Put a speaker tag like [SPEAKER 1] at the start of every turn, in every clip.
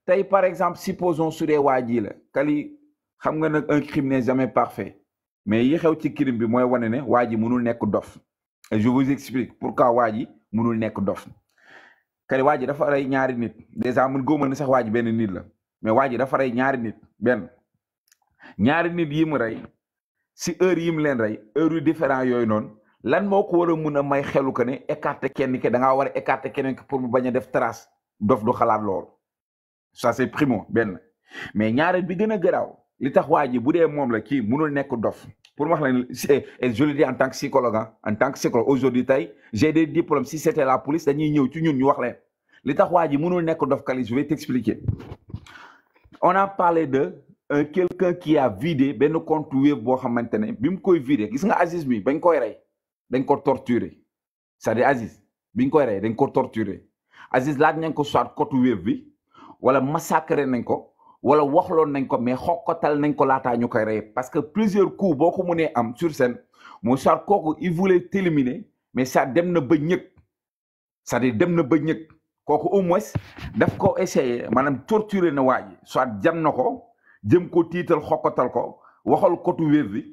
[SPEAKER 1] tey par exemple supposons su dee waa ji la Kali xam nga nag un crime n'est jamais parfait mais yi xew ci crime bi mooy wane ne waa ji mënul nekk dof et je vous explique pourquoi waa ji mënul nekk dof Kali waa ji dafa rey ñaari nit déjà mën góoma ne sax waa ji benn nit la mais waa ji dafa rey ñaari nit benn ñaari nit yi mu rey si heure yi mu leen rey heure yu différent yooyu noonu lan moo ko war a mun a may xelu ko ne écarter kenn ki da ngaa war a écarter keneen ki pour mu bañ a def trace dof du xalaat loolu ça c'est primo benn mais ñaareel bi gën a garaaw li tax waa ji bu dee moom la kii mënul nekk dof pour wax leen et je le dis en tant que psychologue en tant que psychologue aujourd'hui tey j'ai des diplômes si c'était la police dañuy ñëw ci ñun ñu wax leen li tax waa ji mënul nekk dof Kali je vais t'expliquer on a parlé de quelqu'un qui a vidé benn compte web boo xamante ne bi mu koy vidé gis nga Aziz mi bañ koy rey dañ ko torturer c'est-à-dire Aziz biñ koy rey dañ ko torturer Aziz laaj nañ ko soit compte web bi wala massacré nañ ko wala waxloon nañ ko mais xokkatal nañ ko laataa ñu koy rey parce que plusieurs coups boo ko mënee am sur scène mooy soit kooku il voulait t'éliminer mais ça dem na ba ñëg c'est-à-dire dem na ba ñëg kooku au moins daf ko essayer maanaam torturer na waa ji soit jam na ko jëm ko tiital xokkatal ko waxal kotu wéef bi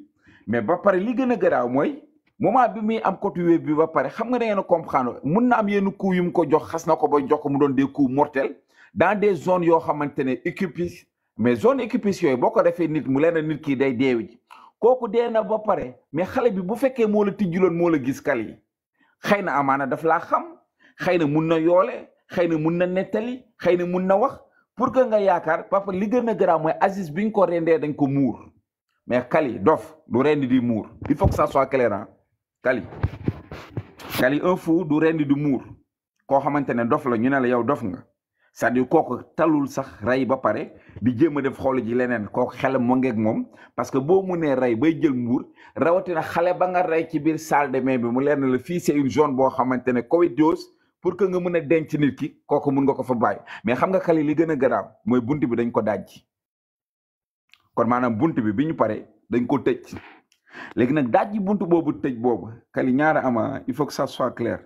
[SPEAKER 1] mais ba pare li gën a garaaw mooy moment bi muy am kotu wéef bi ba pare xam nga da ngeen a comprendre mun na am yenn coups yu mu ko jox xas na ko ba jox ko mu doon des coups mortels dans des zones yoo xamante ne écupis mais zone écupis yooyu boo ko defee nit mu leen nit kii day deewi ji kooku dee na ba pare mais xale bi bu fekkee moo la tijjuloon moo la gis Kali xëy na amaana daf laa xam xëy na mun na yoole xëy na mun na nettali xëy na mun na wax pour que nga yaakaar papa li gën a garaaw mooy Aziz biñ ko rendee dañ ko muur mais Kali dof du rendi di muur il faut que ça soit clair hein Kali un fou du rendi di muur koo xamante ne dof la ñu ne la yow dof nga c'est-à-dire kooku talul sax rey ba pare di jéem a def xool ji leneen kooku xelam mu ngeeg moom parce que boo munee rey bay jël mbuur rawatina xale ba nga rey ci biir salle de bain bi mu leen la fii c'est une zone boo xamante ne covidiose pour que nga mën a denc nit ki kooku mun nga ko fa bàyyi mais xam nga Kali li gën a garaaw mooy bunt bi dañ ko dajji kon maanaam bunt bi ñu pare dañ ko tëj léegi nag dajji bunt boobu tëj boobu Kali ñaara ama il faut que ça soit clair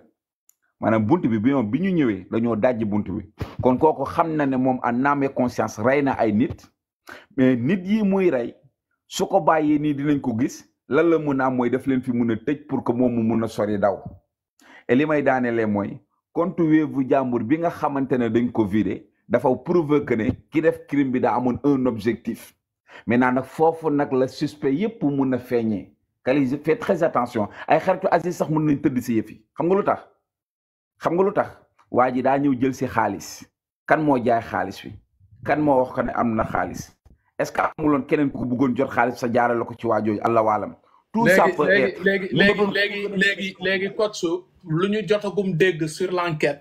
[SPEAKER 1] maanaam bunt bi bi ñu ñëwee dañoo dajji bunt bi kon kooku xam na ne moom en âme et conscience rey na ay nit mais nit yi muy rey su ko bàyyee nii dinañ ko gis lan la mun a am mooy daf leen fi mun a tëj pour que moom mu mun a sori daw et li may daanelee mooy compte Wave jàmbur bi nga xamante ne dañ ko vidé dafa prouver que ne ki def crime bi daa amoon un objectif maintenant nag foofu nag la suspect yépp mun a feeñee Kali fait très attention ay xaritu Aziz sax mun nañ tëdd si yëf yi xam nga lu tax waa ji daa ñëw jël si xaalis kan moo jaay xaalis bi kan moo wax ko ne am na xaalis est-ce que amuloon keneen ku bëggoon jot xaalis sa jaarale ko ci waa jooju Allah waalam tout ça peut être
[SPEAKER 2] léegi coach lu ñu jotagum dégg sur l'enquête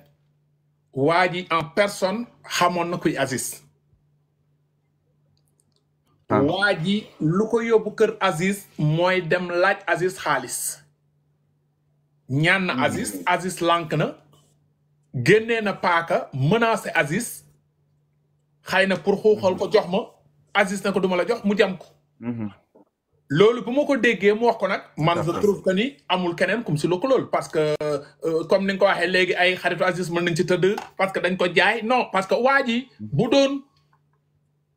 [SPEAKER 2] waa ji en personne xamoon na kuy Aziz waa ji lu ko yóbbu kër Aziz mooy dem laaj Aziz xaalis ñaan na Aziz lànk na génnee na paaka menacé Aziz xëy na pour xuuxal ko jox ma Aziz na ko duma la jox mu jam ko loolu bu ma ko déggee mu wax ko nag man je trouve que ni amul keneen comme si lu ko loolu parce que comme ni nga ko waxee léegi ay xaritu Aziz mën nañ ci tëdd parce que dañ ko jaay non parce que waa ji bu doon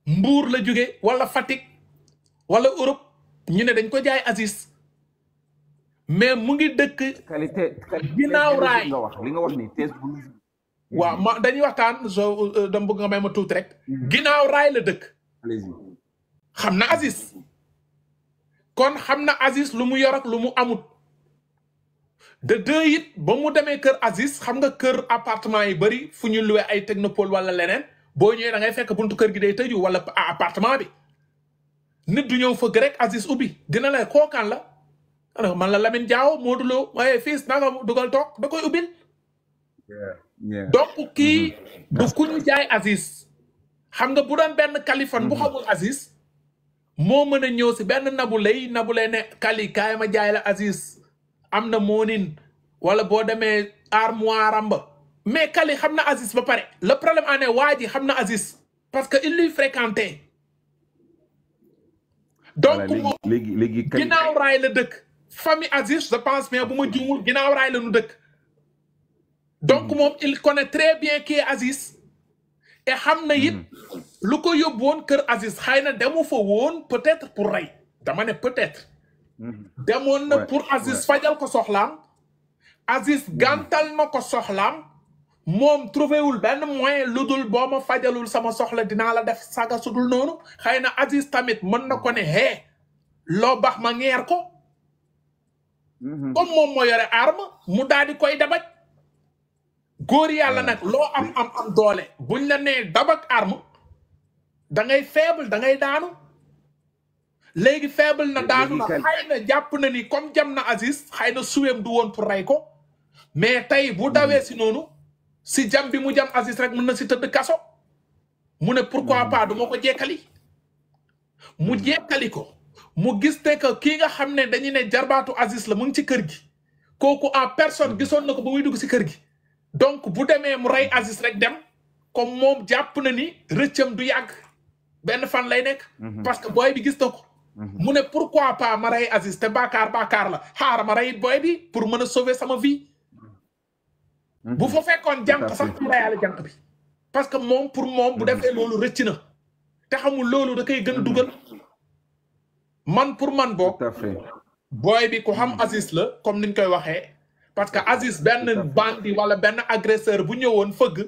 [SPEAKER 2] Mbuur la jóge wala Fatick wala Europe ñu ne dañ ko jaay Aziz mais mu ngi dëkk
[SPEAKER 1] qualité
[SPEAKER 2] ginnaaw raay
[SPEAKER 1] li nga wax ni
[SPEAKER 2] waaw ma dañuy waxtaan soo dama bëgg nga may ma tuuti rek ginnaaw raay la dëkk xam na Aziz kon xam na Aziz lu mu yor ak lu mu amut de deux it ba mu demee kër Aziz xam nga kër appartement yi bëri fu ñu loué ay technopole wala leneen boo ñëwee da ngay fekk buntu kër gi day tëju wala appartement bi nit du ñëw fëgg rek Aziz ubbi dina la kookaan la alors man la Lamine Diaw Modou Lo waaye fils nanga dugal toog da koy ubbil donc kii du ku ñu jaay Aziz xam nga bu doon benn Kaliphone bu xamul Aziz moo mën a ñëw si benn Nabou Leye ne Kali kaay ma jaay la Aziz am na moonin wala boo demee armoire amba mais Kali xam na Aziz ba pare le problème en est waa ji xam na Aziz parce que il lui fréquentait donc moom
[SPEAKER 1] léegi
[SPEAKER 2] ginnaaw raay la dëkk famille Aziz je pense mais bu ma juumul ginnaaw raay la nu dëkk donc moom il connaît très bien qui est Aziz et xam na it lu ko yóbbu woon kër Aziz xëy na demu fa woon peut-être pour rey dama ne peut-être demoon na pour Aziz fajal ko soxlaam Aziz gàntal na ko soxlaam moom trouvé wul benn moyen lu dul boo ma fajalul sama soxla dinaa la def saga sudul noonu xëy na Aziz tamit mën na ko ne hee loo baax ma ngeer ko comme moom moo yore arme mu daal di koy dabaj góor yàlla nag loo am doole buñ la nee dabak arme da ngay faible da ngay daanu léegi faible na daanu na xëy na jàpp na ni comme jam na Aziz xëy na suweem du woon pour rey ko mais tey bu dawee si noonu si jam bi mu jam Aziz rek mën na si tëdd kaso mu ne pourquoi pas du ma ko jekkali mu jekkali ko mu gis te que kii nga xam ne dañu ne jarbaatu Aziz la mu ngi ci kër gi kooku en personne gisoon na ko ba muy dugg si kër gi donc bu demee mu rey Aziz rek dem comme moom jàpp na ni rëccam du yàgg benn fan lay nekk parce que booy bi gis na ko mu ne pourquoi pas ma rey Aziz te bàkkaar la xaar ma rey booy bi pour mën a sauver sama vie bu fa fekkoon jànq sax mu reyaale jànq bi parce que moom pour moom bu defee loolu rëcc na te xamul loolu da koy gën a dugal man pour man boog booy bi ku xam Aziz la comme niñ koy waxee parce que Aziz benn bandi wala benn agresseur bu ñëwoon fëgg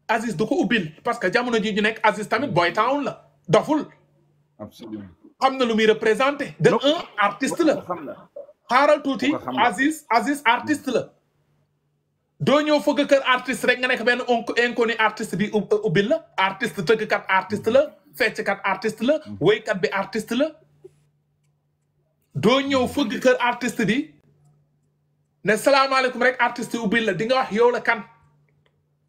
[SPEAKER 2] Aziz du ko ubbil parce que jamono ji ñu nekk Aziz tamit boy town la doful
[SPEAKER 1] absolument
[SPEAKER 2] xam na lu muy représenté de un artiste la xaaral tuuti Aziz artiste la doo ñëw fëgg kër artiste rek nga nekk benn inconnu artiste bi ubbil la artiste tëggkat artiste la fecckat artiste la woykat bi artiste la doo ñëw fëgg kër artiste bi ne salaamaaleykum rek artiste ubbil la di nga wax yow la kan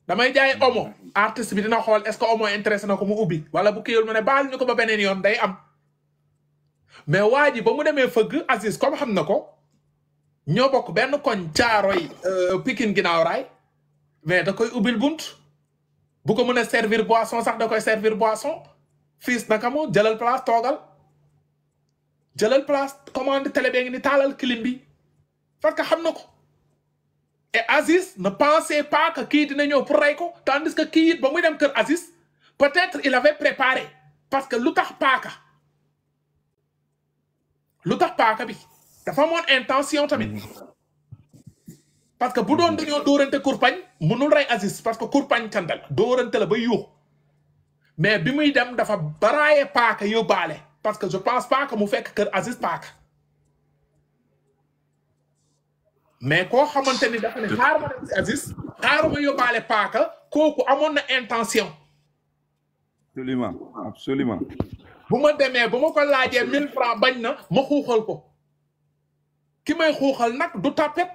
[SPEAKER 2] damay jaay omo artiste bi dina xool est-ce que omo intéressé na ko mu ubbi wala bu kiyul mu ne baal ñu ko ba beneen yoon day am mais waa ji ba mu demee fëgg Aziz comme xam na ko ñoo bokk benn koñ Caaroy Pikine ginnaaw raay mais da koy ubbil bunt bu ko mën a servir boisson sax da koy servir boisson fils naka mo jëlal place toogal jëlal place commande télé bee ngi ni taalal clim bi parce que xam na ko et Aziz ne pensait pas que kii dina ñëw pour rey ko tandis que kii it ba muy dem kër Aziz peut-être il avait préparé parce que lu tax paaka bi dafa amoon intention tamit parce que bu doon dañoo dóorante kurpañ mënul rey Aziz parce que kurpañ candal dóorante la ba yuux mais bi muy dem dafa baraaye paaka yóbbaale parce que je pense pas que mu fekk kër Aziz paaka mais koo xamante ni dafa ne xaaruma dem si Aziz xaaruma yóbbaale paaka kooku amoon na intention
[SPEAKER 1] absolument
[SPEAKER 2] bu ma demee bu ma ko laajee 1000 francs bañ na ma xuuxal ko ki may xuuxal nag du tapet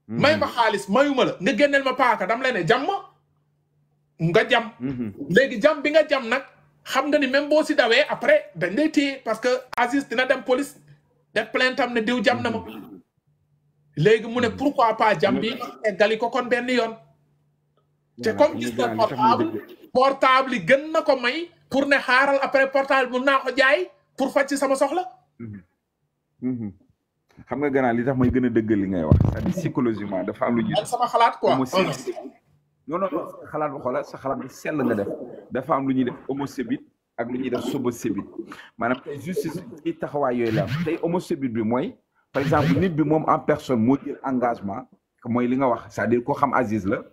[SPEAKER 2] may ma xaalis mayuma la nga génneel ma paaka dam la ne jam ma nga jam léegi jam bi nga jam nag xam nga ni même boo si dawee après dañ lay téye parce que Aziz dina dem police def plainte am ne diw jam na ma léegi mu ne pourquoi pas jam bi eggali ko kon benn yoon te comme gis na portable yi gën na ko may pour ne xaaral après portable mun naa ko jaay pour faj ci sama soxla
[SPEAKER 1] xam nga gannaaw li tax may gën a dëggal li ngay wax c'est-à-dire psychologiquement dafa am lu ñuy
[SPEAKER 2] sama xalaat quoi
[SPEAKER 1] non xalaat ba xoolal sa xalaat bi sell nga def dafa am lu ñuy def homosébite ak lu ñuy def sobosébite maanaam tey justice ci taxawaay yooyu la am tey homosébite bi mooy par exemple nit bi moom en personne moo jël engagement mooy li nga wax c'est-à-dire koo xam Aziz la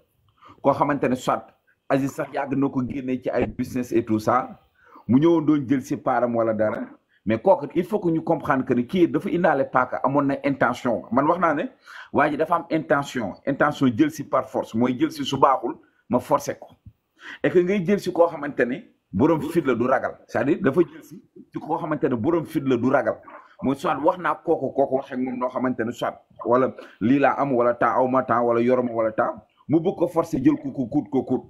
[SPEAKER 1] koo xamante ne soit Aziz sax yàgg na ko génnee ci ay business et tout ça mu ñëwoon doon jël si paaram wala dara mais kooku il faut que ñu comprendre que ni kii dafa indaale paaka amoon na intention man wax naa ne waa ji dafa am intention jël si par force mooy jël si su baaxul ma forcer ko et que ngay jël si koo xamante ne borom fit la du ragal c'est-à-dire dafa jël si koo xamante ne borom fit la du ragal mooy soit wax naa kooku wax ak moom noo xamante ne soit wala lii laa am wala temps aw ma temps wala yoroma wala temps mu bëgg ko forcer jël ko kuut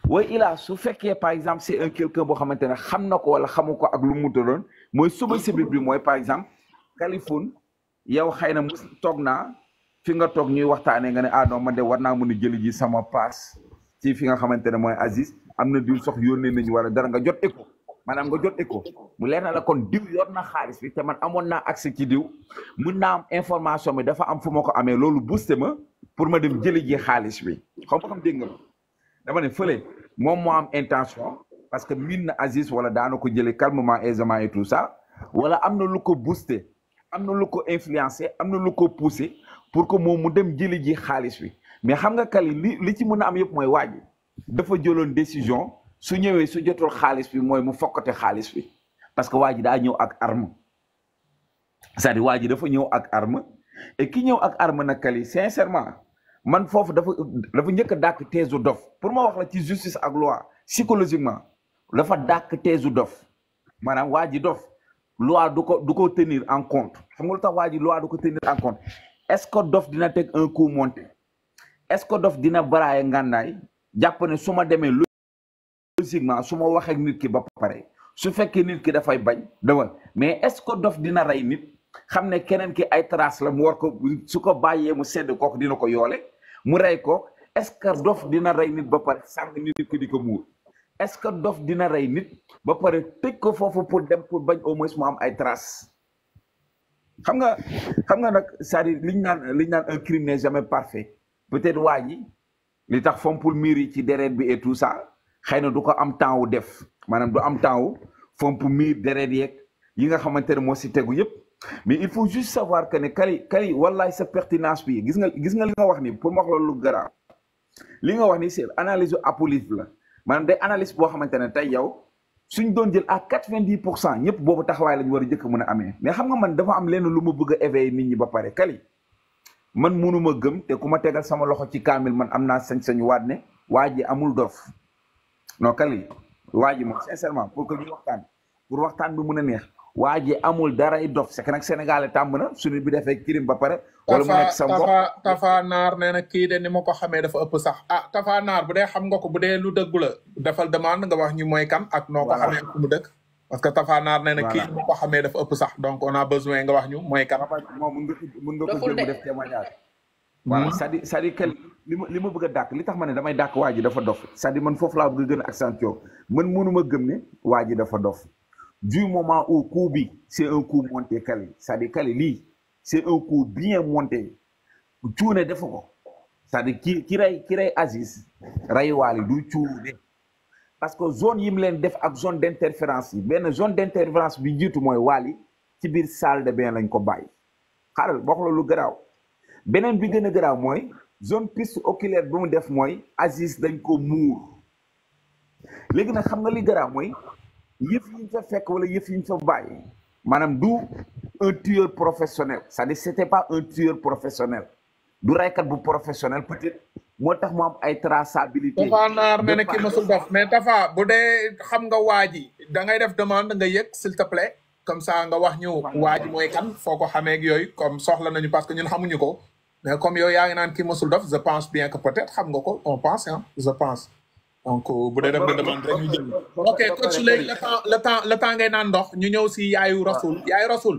[SPEAKER 1] way ilaa su fekkee par exemple c'est un quelqu'un boo xamante ne xam na ko wala xamu ko ak lu mu doon mooy sobosébite bi mooy par exemple Kaliphone yow xëy na mu toog naa fi nga toog ñuy waxtaanee nga ne ah non man de war naa mën a jëli ji sama paas ci fi nga xamante ne mooy Aziz am na diw sox yónnee nañu wala dara nga jot écho maanaam nga jot écho mu leer na la kon diw yor na xaalis bi te man amoon naa accès ci diw mun naa am information bi dafa am fu ma ko amee loolu boosté ma pour ma dem jëli ji xaalis bi xaw ma xam dégg nga dama ne fële moom moo am intention parce que min na Aziz wala daana ko jëlee calmement aisément et tout ça wala am na lu ko booster am na lu ko influencer am na lu ko pousser pour que moom mu dem jëli ji xaalis bi mais xam nga Kali li ci mën a am yëpp mooy waa ji dafa jëloon décision su ñëwee su jotul xaalis bi mooy mu fokkate xaalis bi parce que waa ji daa ñëw ak arme c'est-à-dire waa ji dafa ñëw ak arme et ki ñëw ak arme nag Kali sincèrement man foofu dafa njëkk a dàkk teesu dof pour ma wax la ci justice ak loi psychologiquement dafa dàkk teesu dof maanaam waa ji dof loi du ko tenir en compte xam nga lu tax waa ji loi du ko tenir en compte est-ce que dof dina teg un coup monté est-ce que dof dina baraaye ngànnaay jàpp ne su ma demee logiquement su ma waxee ak nit ki ba pare su fekkee nit ki dafay bañ dama mais est-ce que dof dina rey nit xam ne keneen ki ay trace la mu war ko su ko bàyyee mu sedd kooku dina ko yoole mu rey ko est-ce que dof dina rey nit ba pare sàng nit ki di ko muur est-ce que dof dina rey nit ba pare tëj ko foofu pour dem pour bañ au moins mu am ay trace xam nga nag c'est-à-dire liñ naan un crime n'est jamais parfait peut-être waa ji li tax fompul miir yi ci deret bi et tout ça xëy na du ko am temps wu def maanaam du am temps wu fomp miir deret yeeg yi nga xamante ne moo si tegu yëpp mais il faut juste savoir que ne Kali wallaay sa pertinence bi gis nga li nga wax ni pour ma wax la lu garaaw li nga wax ni c'est analyse apologique la maanaam day analyse boo xamante ne tey yow suñ doon jël à 90% ñëpp boobu taxawaay lañu war a jëkk mën a amee mais xam nga man dafa am lenn lu ma bëgg a éveiller nit ñi ba pare Kali man mënuma gëm te ku ma tegal sama loxo ci kaamil man am naa sañ-sañu waat ne waa ji amul dof non Kali waa ji moom sincèrement pour que ñu waxtaan bi mën a neex waa ji amul daray dof c'est que nag Sénégal tàmm na suñu bi defee crime ba pare wala mu nekk sa mbokk
[SPEAKER 2] Tafa Naar nee na kii de ni ma ko xamee dafa ëpp sax Tafa Naar bu dee xam nga ko bu dee lu dëggu la defal demande nga wax ñu mooy kan ak noo ko xamee ak mu dëkk parce que Tafa Naar nee na kii ni ma ko xamee dafa ëpp sax donc on a besoin nga wax ñu mooy kan
[SPEAKER 1] moom mun nga ko jël mu def témoignage voilà c'est-à-dire que li ma bëgg a dàkk li tax ma ne damay dàkk waa ji dafa dof c'est-à-dire man foofu laa bëgg a gën a accentuer man mënuma gëm ne waa ji dafa dof du moment où coup bi c'est un coup monté Kali c'est-à-dire Kali lii c'est un coup bien monté cuune defu ko c'est-à-dire ki rey Aziz rey Wally du cuune parce que zone yi mu leen def ak zone d'interférence yi benn zone d'interférence bi jiitu mooy Wally ci biir salle de bain lañ ko bàyyi xaaral wax la lu garaaw beneen bi gën a garaaw mooy zone piste oculaire bi mu def mooy Aziz dañ ko muur léegi nag xam nga li garaaw mooy yëf yi ñu fa fekk wala yëf yi ñu fa bàyyi maanaam du un tueur professionnel c'est-à-dire c'était pas un tueur professionnel du raykat bu professionnel peut-être moo tax mu am ay traçabilité.
[SPEAKER 2] Tafa Naar nee na kii masul dof mais Tafa bu dee xam nga waa ji da ngay def demande nga yëg s'il te plaît comme ça nga wax ñu waa ji mooy kan foo ko xamee ak yooyu comme soxla nañu parce que ñun xamuñu ko mais comme yow yaa ngi naan kii masul dof je pense bien que peut-être xam nga ko on pense hein je pense. donc bu dee def nga demande rek ñu jël ok coach léegi le temps ngay naan ndox ñu ñëw si yaayu rasul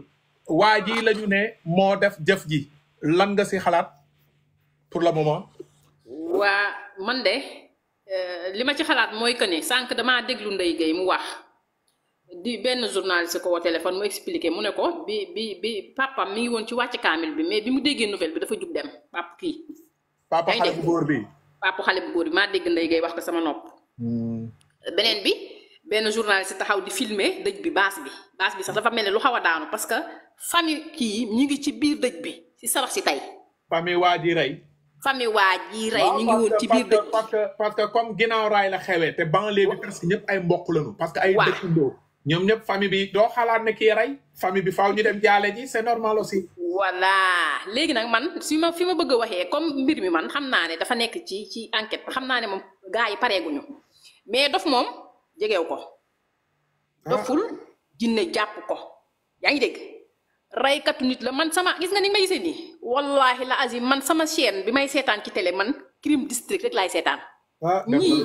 [SPEAKER 2] waa ji la ñu ne moo def jëf ji lan nga si xalaat pour le moment.
[SPEAKER 3] waa man de li ma ci xalaat mooy que ne sànq damaa déglu Ndeye Gueye mu wax di benn journaliste ko woo téléphone mu expliqué mu ne ko bi papam mi ngi woon ci wàcc kaamil bi mais bi mu déggee nouvelle bi dafa jug dem
[SPEAKER 2] papa xale bu góor bi.
[SPEAKER 3] papa xale bu góor bi maa dégg Ndeye Gueye wax ko sama nopp. beneen bi benn journaliste taxaw di filmer dëj bi baas bi sax dafa mel ne lu xaw a daanu parce que famille kii ñu ngi ci biir dëj bi si sarax si tey.
[SPEAKER 2] famille waa ji rey. ñu ngi woon ci biir dëj bi parce que comme ginnaaw raay la xewee te banlieue bi presque ñëpp ay mbokk lañu. parce que ay dëkkandoo ñoom ñëpp famille bi doo xalaat ne kii rey famille bi faaw ñu dem jaale ji c'est normal aussi.
[SPEAKER 3] voilà léegi nag man fi ma bëgg a waxee comme mbir mi man xam naa ne dafa nekk ci enquête xam naa ne moom gars yi pareeguñu mais dof moom jegew ko. doful jinne jàpp ko yaa ngi dégg raykatu nit la man sama gis nga ni ma gisee nii wallahi la azim man sama chaîne bi may seetaan ci télé man crime district rek laay seetaan. ñii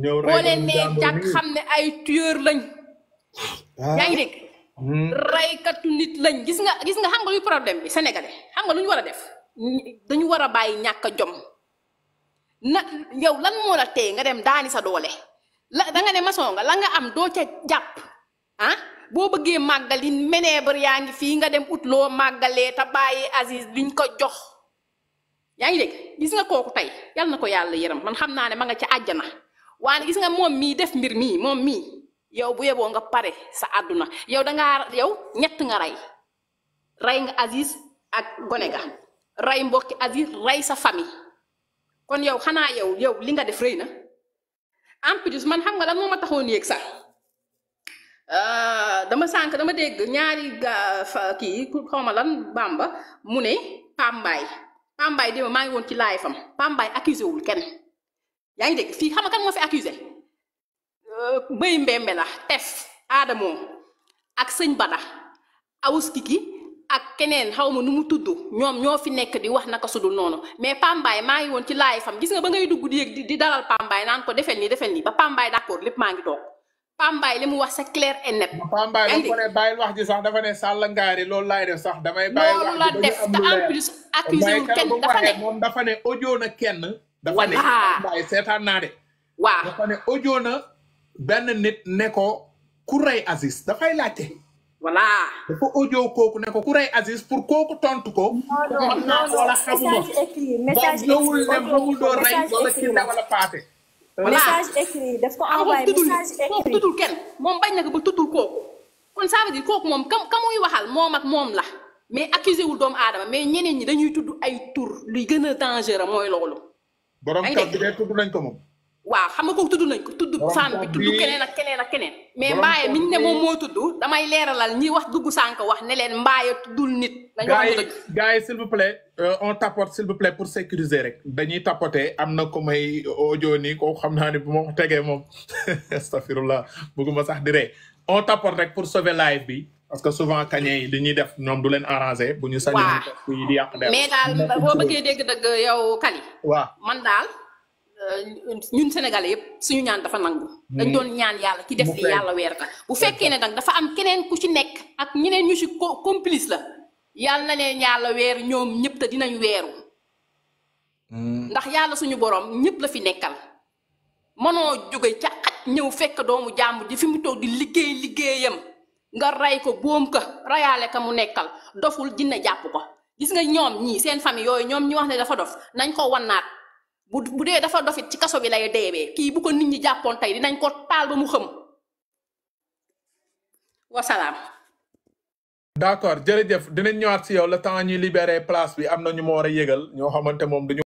[SPEAKER 3] boo leen nee jàkk xam ne ay tueur lañ. yaa ngi dégg. raykatu nit lañ gis nga xam nga luy problème bi sénégalais xam nga lu ñu war a def dañu war a bàyyi ñàkk a jom na yow lan moo la tee nga dem daani sa doole la da nga ne maçon nga la nga am doo ca jàpp ah boo bëggee màggali ménèbre yaa ngi fii nga dem ut loo màggalee te bàyyi Aziz liñ ko jox yaa ngi dégg gis nga kooku tey yal na ko yàlla yërëm man xam naa ne ma nga ca àjjana waane gis nga moom mii def mbir mii moom mii yow bu yeboo nga pare sa àdduna yow yow ñett nga rey nga Aziz ak gone ga rey mbokki Aziz rey sa famille kon yow xanaa yow li nga def rëy na en plus man xam nga lan moo ma taxoon yéeg sax dama dégg ñaari kii xaw ma lan Bamba mu ne Pambaay déma maa ngi woon ci live am Pambaay accusé wul kenn yaa ngi dégg fii xam nga kan moo fi accusé bëy mbembe la tef Adamo ak sëñ Bada awus kiki ak keneen xaw ma nu mu tudd ñoom ñoo fi nekk di wax naka sudul noonu mais Pambaay maa ngi woon ci live am gis nga ba ngay dugg di yëg di dalal Pambaay naan ko defel nii ba Pambaay d'accord lépp maa ngi toog Pambaay li mu wax c'est clair et net.
[SPEAKER 2] Pambaay ba ko ne bàyyil wax ji sax dafa ne Sall ngaari loolu laay def sax damay bàyyi wax
[SPEAKER 3] loolu la def te en plus accusé wul kenn dafa ne
[SPEAKER 2] moom dafa ne audio na kenn dafa ne Pambaay seetaan naa de
[SPEAKER 3] waaw
[SPEAKER 2] dafa ne audio na benn nit ne ko ku rey Aziz dafay laajte
[SPEAKER 3] voilà
[SPEAKER 2] dafa audio kooku ne ko ku rey Aziz pour kooku tontu ko wala xamuma
[SPEAKER 4] message
[SPEAKER 2] ñëwul ne moomul doo rey wala ci wala paate
[SPEAKER 4] message écrit daf ko envoyé message écrit
[SPEAKER 3] kooku tuddul kenn moom bañ na ko ba tuddul kooku kon ça veut dire kooku moom ka muy waxal moom ak moom la mais accusé wul doomu aadama mais ñeneen ñi dañuy tudd ay tur luy gën a dangereux mooy loolu.
[SPEAKER 2] borom kàr bi de tudd nañ ko moom.
[SPEAKER 3] waaw xam nga kooku tudd nañ ko tudd femme bi tudd keneen ak keneen mais mbaaye miñ ne moom moo tudd damay leeralal ñi wax dugg sànq wax ne leen mbaaye tuddul nit. dañu wax dëgg
[SPEAKER 2] gars yi s'il vous plaît on tapote s'il vous plaît pour sécuriser rek dañuy tapoter am na ko may audio nii ko xam naa ne bu ma ko tegee moom astafirullah bëgguma sax di ree on tapote rek pour sauver live bi parce que souvent kañe yi dañuy def ñoom du leen arranger bu ñu sañoon yi di yàq der
[SPEAKER 3] mais daal boo bëggee dégg dëgg yow Kali
[SPEAKER 2] waaw
[SPEAKER 3] man daal ñun Sénégalais yëpp suñu ñaan dafa nangu dañ doon ñaan yàlla ki def li yàlla weer ka bu fekkee ne nag dafa am keneen ku ci nekk ak ñeneen ñu ci complice la yàlla na leen yàlla weer ñoom ñëpp te dinañ weeru ndax yàlla suñu borom ñëpp la fi nekkal mënoo jóge ca xaj ñëw fekk doomu jàmbur ji fi mu toog di liggéeyam nga rey ko boom ka rayaale ka mu nekkal doful dina jàpp ko gis nga ñoom ñii seen famille yooyu ñoom ñi wax ne dafa dof nañ ko wannaat bu dee dafa dofit ci kaso bi lay deewee kii bu ko nit ñi jàppoon tey dinañ ko taal ba mu xëm wasalaam.
[SPEAKER 2] d'accord jërëjëf dinañ ñëwaat si yow le temps ñuy libérer place bi am na ñu ma war a yëgal ñoo xamante moom duñu